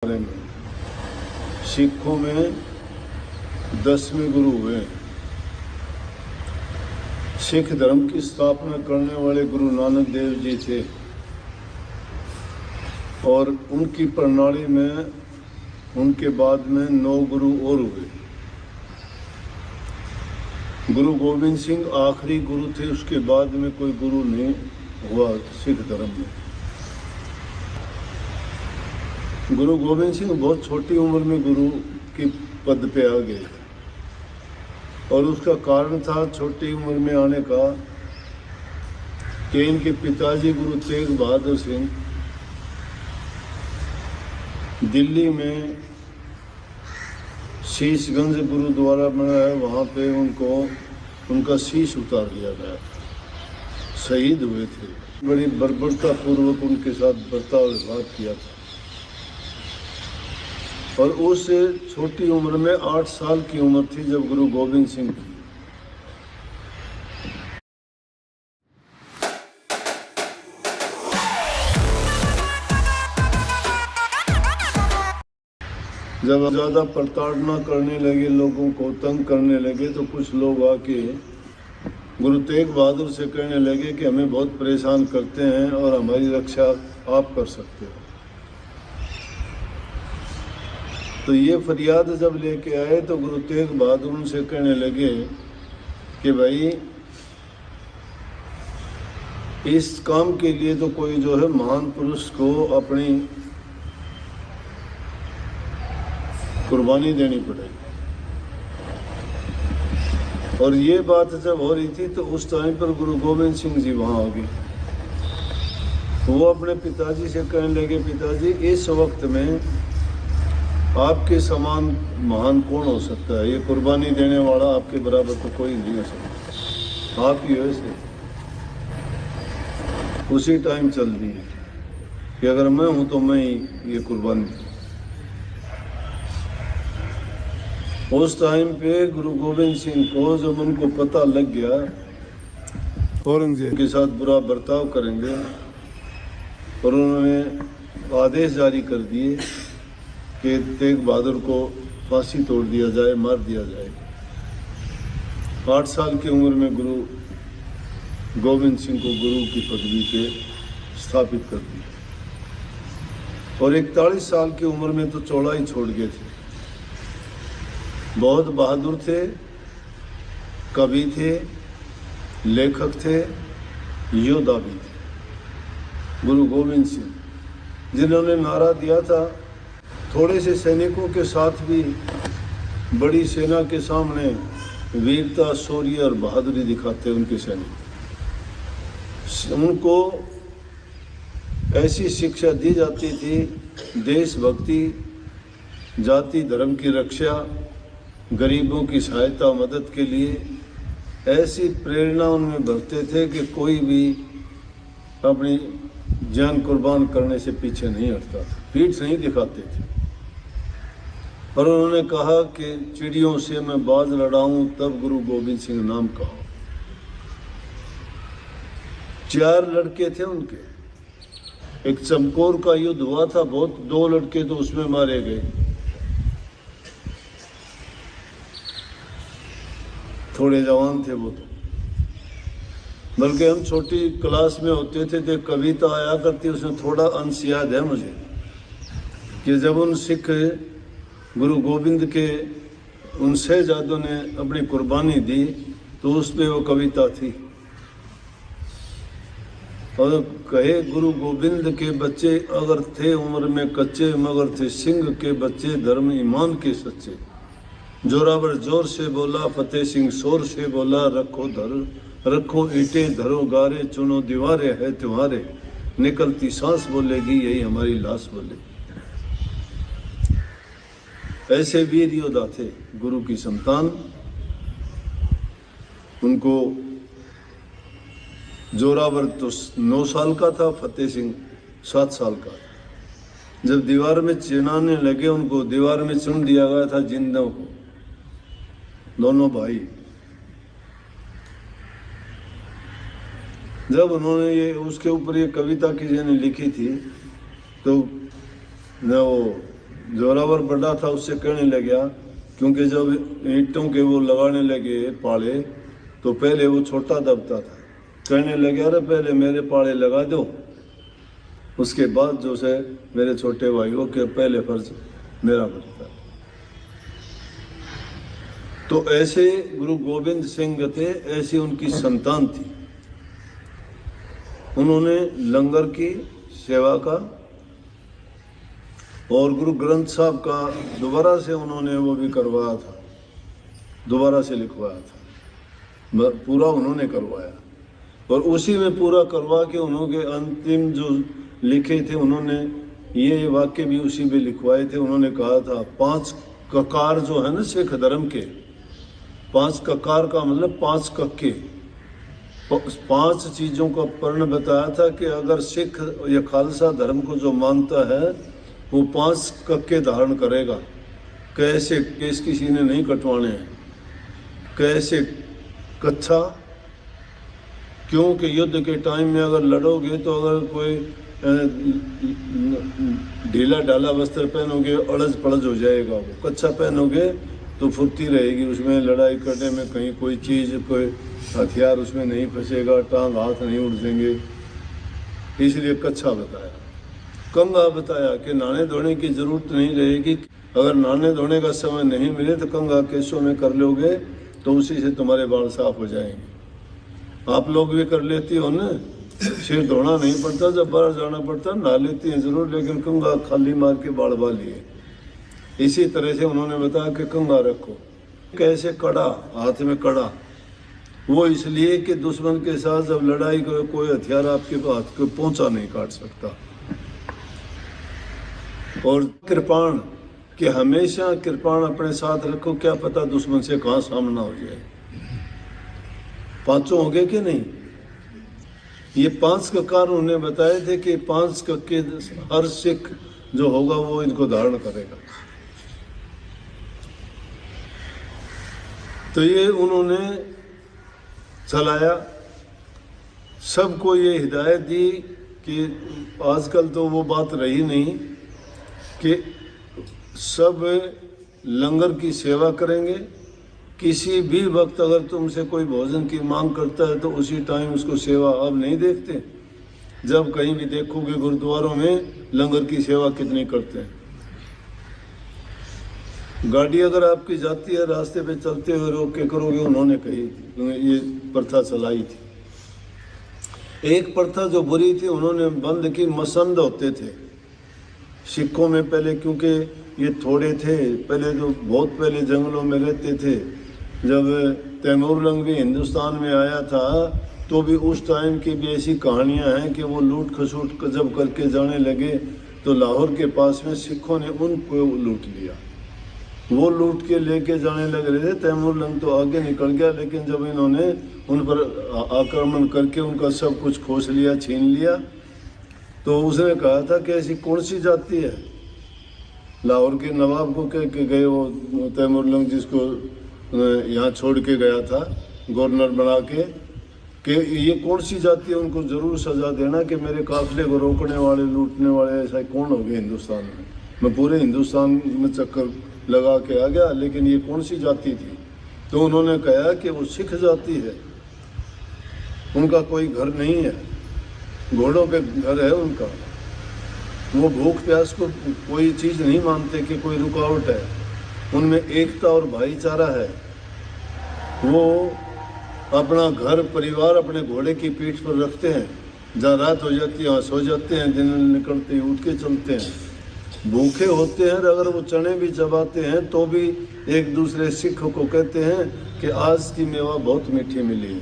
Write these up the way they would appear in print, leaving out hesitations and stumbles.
बारे में सिखों में 10वें गुरु हुए। सिख धर्म की स्थापना करने वाले गुरु नानक देव जी थे और उनकी प्रणाली में उनके बाद में 9 गुरु और हुए। गुरु गोविंद सिंह आखिरी गुरु थे, उसके बाद में कोई गुरु नहीं हुआ सिख धर्म में। गुरु गोविंद सिंह बहुत छोटी उम्र में गुरु की पद पे आ गए और उसका कारण था छोटी उम्र में आने का कि इनके पिताजी गुरु तेग बहादुर सिंह दिल्ली में शीशगंज गुरुद्वारा बना है, वहाँ पे उनका शीश उतार दिया गया, शहीद हुए थे। बड़ी बर्बरता पूर्वक उनके साथ बर्ताव व्यवहार किया था और उस छोटी उम्र में 8 साल की उम्र थी जब गुरु गोविंद सिंह की जब ज़्यादा प्रताड़ना करने लगे, लोगों को तंग करने लगे, तो कुछ लोग आके गुरु तेग बहादुर से कहने लगे कि हमें बहुत परेशान करते हैं और हमारी रक्षा आप कर सकते हो। तो ये फरियाद जब लेके आए तो गुरु तेग बहादुर उनसे कहने लगे कि भाई इस काम के लिए तो कोई जो है महान पुरुष को अपनी कुर्बानी देनी पड़ेगी। और ये बात जब हो रही थी तो उस टाइम पर गुरु गोविंद सिंह जी वहाँ आ गए। वो अपने पिताजी से कहने लगे, पिताजी इस वक्त में आपके समान महान कौन हो सकता है? ये कुर्बानी देने वाला आपके बराबर तो कोई नहीं हो सकता, आप ही हो। ऐसे उसी टाइम चल दी कि अगर मैं हूं तो मैं ही ये कुर्बानी। उस टाइम पे गुरु गोविंद सिंह को जब उनको पता लग गया औरंगजेब के साथ बुरा बर्ताव करेंगे और उन्होंने आदेश जारी कर दिए कि तेग बहादुर को फांसी तोड़ दिया जाए, मार दिया जाए। 8 साल की उम्र में गुरु गोविंद सिंह को गुरु की पदवी पे स्थापित कर दिया और 41 साल की उम्र में तो चौड़ाई छोड़ गए थे। बहुत बहादुर थे, कवि थे, लेखक थे, योद्धा भी थे गुरु गोविंद सिंह, जिन्होंने नारा दिया था थोड़े से सैनिकों के साथ भी बड़ी सेना के सामने वीरता, शौर्य और बहादुरी दिखाते उनके सैनिक। उनको ऐसी शिक्षा दी जाती थी, देशभक्ति, जाति धर्म की रक्षा, गरीबों की सहायता मदद के लिए ऐसी प्रेरणा उनमें भरते थे कि कोई भी अपनी जान कुर्बान करने से पीछे नहीं हटता था, पीठ नहीं दिखाते थे। और उन्होंने कहा कि चिड़ियों से मैं बाज लड़ाऊं तब गुरु गोविंद सिंह नाम कहा। 4 लड़के थे उनके। एक चमकौर का युद्ध हुआ था, बहुत 2 लड़के तो उसमें मारे गए। थोड़े जवान थे वो तो, बल्कि हम छोटी क्लास में होते थे तो कविता आया करती, उसमें थोड़ा अंश याद है मुझे कि जब उन सिख गुरु गोविंद के उन शहजादों ने अपनी कुर्बानी दी तो उस पे वो कविता थी और कहे गुरु गोविंद के बच्चे अगर थे उम्र में कच्चे, मगर थे सिंह के बच्चे धर्म ईमान के सच्चे। जोरावर जोर से बोला, फतेह सिंह शोर से बोला, रखो ईंटें धरो गारे, चुनो दीवारें है तुम्हारे, निकलती सांस बोलेगी यही हमारी लाश बोले। ऐसे वीर योद्धा थे गुरु की संतान। उनको जोरावर तो 9 साल का था, फतेह सिंह 7 साल का। जब दीवार में चिनाने लगे, उनको दीवार में चुन दिया गया था जिंदों को, दोनों भाई। जब उन्होंने ये उसके ऊपर ये कविता किसी ने लिखी थी तो न वो जोरावर बड़ा था उससे कहने लगा, क्योंकि जब ईंटों के वो लगाने लगे पाले तो पहले वो छोटा दबता था, कहने लगे अरे पहले मेरे पाले लगा दो, उसके बाद जो है मेरे छोटे भाइयों के पहले फर्ज मेरा बनता है। तो ऐसे गुरु गोविंद सिंह थे, ऐसी उनकी संतान थी। उन्होंने लंगर की सेवा का और गुरु ग्रंथ साहब का दोबारा से उन्होंने वो भी करवाया था, दोबारा से लिखवाया था, पूरा उन्होंने करवाया। और उसी में पूरा करवा के उन्होंने अंतिम जो लिखे थे, उन्होंने ये वाक्य भी उसी में लिखवाए थे। उन्होंने कहा था 5 ककार जो है ना सिख धर्म के, 5 ककार का मतलब 5 कक्के, 5 चीज़ों का पर्ण बताया था कि अगर सिख या खालसा धर्म को जो मानता है वो 5 कक्के धारण करेगा। कैसे केस किसी ने नहीं कटवाने हैं, कैसे कच्छा, क्योंकि युद्ध के टाइम में अगर लड़ोगे तो अगर कोई ढीला ढाला वस्त्र पहनोगे अड़ज पड़ज हो जाएगा, वो कच्छा पहनोगे तो फुर्ती रहेगी, उसमें लड़ाई करने में कहीं कोई चीज़ कोई हथियार उसमें नहीं फंसेगा, टांग हाथ नहीं उड़ेंगे, इसलिए कच्छा बताया। कंघा बताया कि नहाने धोने की ज़रूरत नहीं रहेगी, अगर नहाने धोने का समय नहीं मिले तो कंघा केशों में कर लोगे तो उसी से तुम्हारे बाल साफ हो जाएंगे। आप लोग भी कर लेती हो ना, सिर धोना नहीं पड़ता, जब बाहर जाना पड़ता नहा लेती हैं ज़रूर, लेकिन कंघा खाली मार के बाल बालिए। इसी तरह से उन्होंने बताया कि कंघा रखो। कैसे कड़ा, हाथ में कड़ा, वो इसलिए कि दुश्मन के साथ जब लड़ाई करो कोई हथियार आपके हाथ को पहुंचा नहीं काट सकता। और कृपाण, कि हमेशा कृपाण अपने साथ रखो, क्या पता दुश्मन से कहाँ सामना हो जाए। 5 हो गए कि नहीं? ये 5 ककार उन्होंने बताए थे कि 5 कक्के हर सिख जो होगा वो इनको धारण करेगा। तो ये उन्होंने चलाया, सबको ये हिदायत दी कि आजकल तो वो बात रही नहीं कि सब लंगर की सेवा करेंगे। किसी भी वक्त अगर तुमसे कोई भोजन की मांग करता है तो उसी टाइम उसको सेवा अब नहीं देखते। जब कहीं भी देखोगे गुरुद्वारों में लंगर की सेवा कितनी करते हैं। गाड़ी अगर आपकी जाती है रास्ते पे चलते हुए रोक के करोगे, उन्होंने कही थी, ये प्रथा चलाई थी। एक प्रथा जो बुरी थी उन्होंने बंद की, मसंद होते थे सिखों में पहले, क्योंकि ये थोड़े थे, पहले तो बहुत पहले जंगलों में रहते थे। जब तैमूर लंग भी हिंदुस्तान में आया था तो भी उस टाइम की भी ऐसी कहानियां हैं कि वो लूट खसूट जब करके जाने लगे तो लाहौर के पास में सिखों ने उनको लूट लिया। वो लूट के लेके जाने लग रहे थे, तैमूर लंग तो आगे निकल गया, लेकिन जब इन्होंने उन पर आक्रमण करके उनका सब कुछ खोस लिया, छीन लिया, तो उसने कहा था कि ऐसी कौन सी जाति है। लाहौर के नवाब को कह के गए वो तैमूर लंग, जिसको यहाँ छोड़ के गया था गवर्नर बना के, कि ये कौन सी जाति है, उनको ज़रूर सज़ा देना कि मेरे काफिले को रोकने वाले, लूटने वाले ऐसा कौन हो गए हिंदुस्तान में। मैं पूरे हिंदुस्तान में चक्कर लगा के आ गया, लेकिन ये कौन सी जाति थी। तो उन्होंने कहा कि वो सिख जाति है, उनका कोई घर नहीं है, घोड़ों पे घर है उनका। वो भूख प्यास को कोई चीज़ नहीं मानते कि कोई रुकावट है, उनमें एकता और भाईचारा है। वो अपना घर परिवार अपने घोड़े की पीठ पर रखते हैं, जहाँ रात हो जाती है वहाँ सो जाते हैं, दिन निकलते ही उठ के चलते हैं। भूखे होते हैं, अगर वो चने भी चबाते हैं तो भी एक दूसरे सिख को कहते हैं कि आज की मेवा बहुत मीठी मिली है।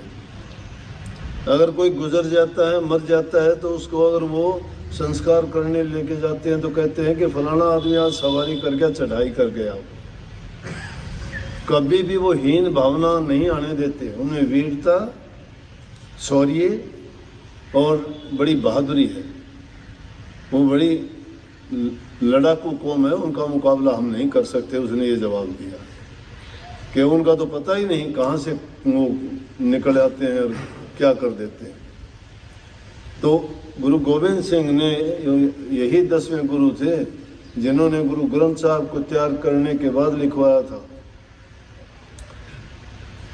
अगर कोई गुजर जाता है, मर जाता है, तो उसको अगर वो संस्कार करने लेके जाते हैं तो कहते हैं कि फलाना आदमी आज सवारी कर गया, चढ़ाई कर गया। कभी भी वो हीन भावना नहीं आने देते। उनमें वीरता, शौर्य और बड़ी बहादुरी है। वो बड़ी लड़ाकू कौम है, उनका मुकाबला हम नहीं कर सकते। उसने ये जवाब दिया कि उनका तो पता ही नहीं कहाँ से वो निकल आते हैं और क्या कर देते हैं। तो गुरु गोविंद सिंह ने, यही 10वें गुरु थे, जिन्होंने गुरु ग्रंथ साहब को तैयार करने के बाद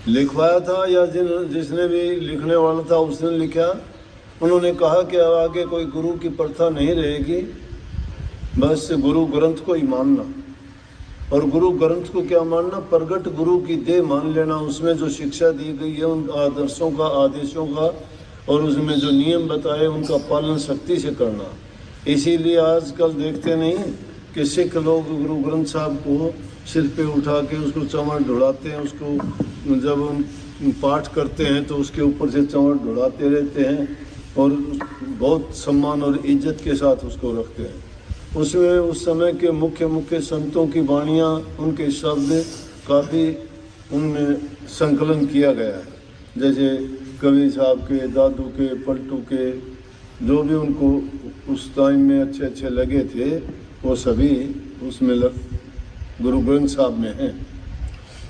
लिखवाया था या जिसने भी लिखने वाला था उसने लिखा। उन्होंने कहा कि अब आगे कोई गुरु की प्रथा नहीं रहेगी, बस गुरु ग्रंथ को ही मानना। और गुरु ग्रंथ को क्या मानना? प्रगट गुरु की देह मान लेना। उसमें जो शिक्षा दी गई है उन आदर्शों का, आदेशों का, और उसमें जो नियम बताए उनका पालन सख्ती से करना। इसीलिए आजकल देखते नहीं कि सिख लोग गुरु ग्रंथ साहब को सिर पे उठा के उसको चंवर ढुलाते हैं, उसको जब हम पाठ करते हैं तो उसके ऊपर से चंवर ढुलाते रहते हैं और बहुत सम्मान और इज्जत के साथ उसको रखते हैं। उसमें उस समय के मुख्य संतों की वाणियाँ, उनके शब्द काफ़ी उनमें संकलन किया गया है। जैसे कबीर साहब के, दादू के, पलटू के, जो भी उनको उस टाइम में अच्छे लगे थे वो सभी उसमें गुरु ग्रंथ साहब में हैं।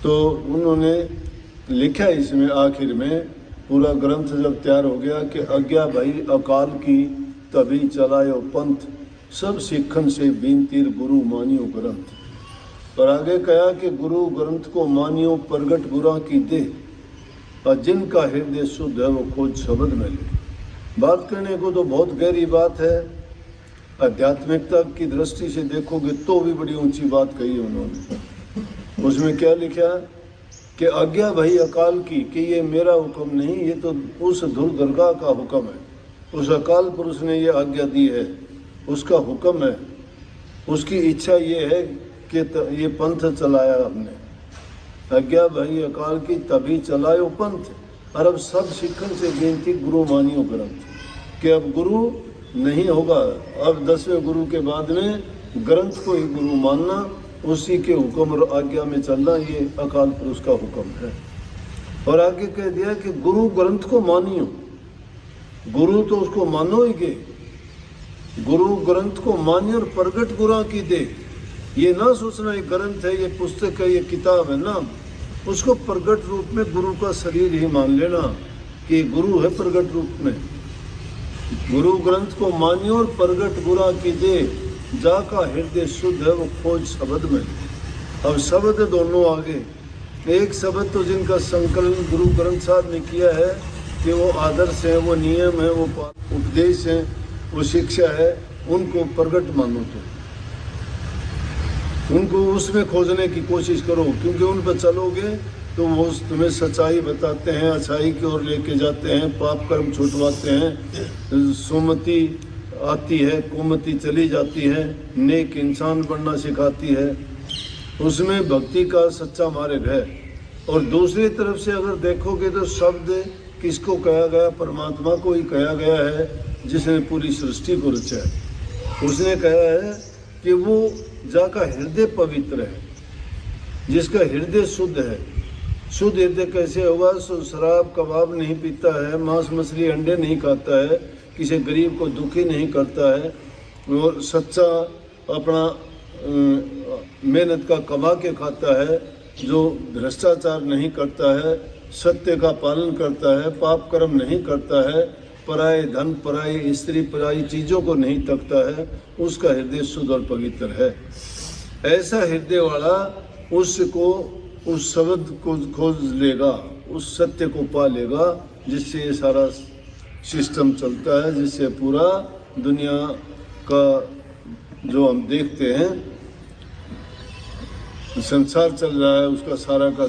तो उन्होंने लिखा इसमें आखिर में पूरा ग्रंथ जब तैयार हो गया कि आज्ञा भई अकाल की तभी चलायो पंथ, सब सिखन से बीनतीर गुरु मानियो ग्रंथ। और आगे कहा कि गुरु ग्रंथ को मानियो प्रगट गुरा की देह, और जिनका हृदय शुद्ध है वो खोज शब्द में ले। बात करने को तो बहुत गहरी बात है, आध्यात्मिकता की दृष्टि से देखोगे तो भी बड़ी ऊंची बात कही है उन्होंने। उसमें क्या लिखा कि आज्ञा भई अकाल की, कि ये मेरा हुक्म नहीं, ये तो उस धुर दरगाह का हुक्म है। उस अकाल पुरुष ने ये आज्ञा दी है, उसका हुक्म है, उसकी इच्छा ये है कि ये पंथ चलाया हमने। आज्ञा भाई अकाल की तभी चलायो पंथ, और अब सब सिखन से बेनती गुरु मानियो ग्रंथ। कि अब गुरु नहीं होगा, अब 10वें गुरु के बाद में ग्रंथ को ही गुरु मानना, उसी के हुक्म और आज्ञा में चलना, ये अकाल पुरुष का हुक्म है। और आगे कह दिया कि गुरु ग्रंथ को मानियो। गुरु तो उसको मानो ही के, गुरु ग्रंथ को मानिए और प्रगट गुरा की दे। ये ना सोचना ये ग्रंथ है, ये पुस्तक है, ये किताब है ना, उसको प्रगट रूप में गुरु का शरीर ही मान लेना कि गुरु है प्रगट रूप में। गुरु ग्रंथ को मानिए और प्रगट गुरा की दे, जाका हृदय शुद्ध है वो खोज शब्द में। अब शब्द दोनों आगे, एक शब्द तो जिनका संकलन गुरु ग्रंथ साहब ने किया है कि वो आदर्श है, वो नियम है, वो उपदेश है, वो शिक्षा है, उनको प्रगट मानो। तो उनको उसमें खोजने की कोशिश करो, क्योंकि उन पर चलोगे तो वो तुम्हें सच्चाई बताते हैं, अच्छाई की ओर लेके जाते हैं, पाप कर्म छुटवाते हैं, सुमति आती है, कुमति चली जाती है, नेक इंसान बनना सिखाती है। उसमें भक्ति का सच्चा मार्ग है। और दूसरी तरफ से अगर देखोगे तो शब्द किसको कहा गया? परमात्मा को ही कहा गया है, जिसने पूरी सृष्टि को रचा है। उसने कहा है कि वो जाका हृदय पवित्र है, जिसका हृदय शुद्ध है। शुद्ध हृदय कैसे होगा? शराब कबाब नहीं पीता है, मांस मछली अंडे नहीं खाता है, किसी गरीब को दुखी नहीं करता है, और सच्चा अपना मेहनत का कमा के खाता है, जो भ्रष्टाचार नहीं करता है, सत्य का पालन करता है, पाप कर्म नहीं करता है, पराये धन, पराई स्त्री, पराई चीज़ों को नहीं तकता है, उसका हृदय शुद्ध और पवित्र है। ऐसा हृदय वाला उसको, उस शब्द को खोज लेगा, उस सत्य को पा लेगा, जिससे ये सारा सिस्टम चलता है, जिससे पूरा दुनिया का जो हम देखते हैं संसार चल रहा है, उसका सारा का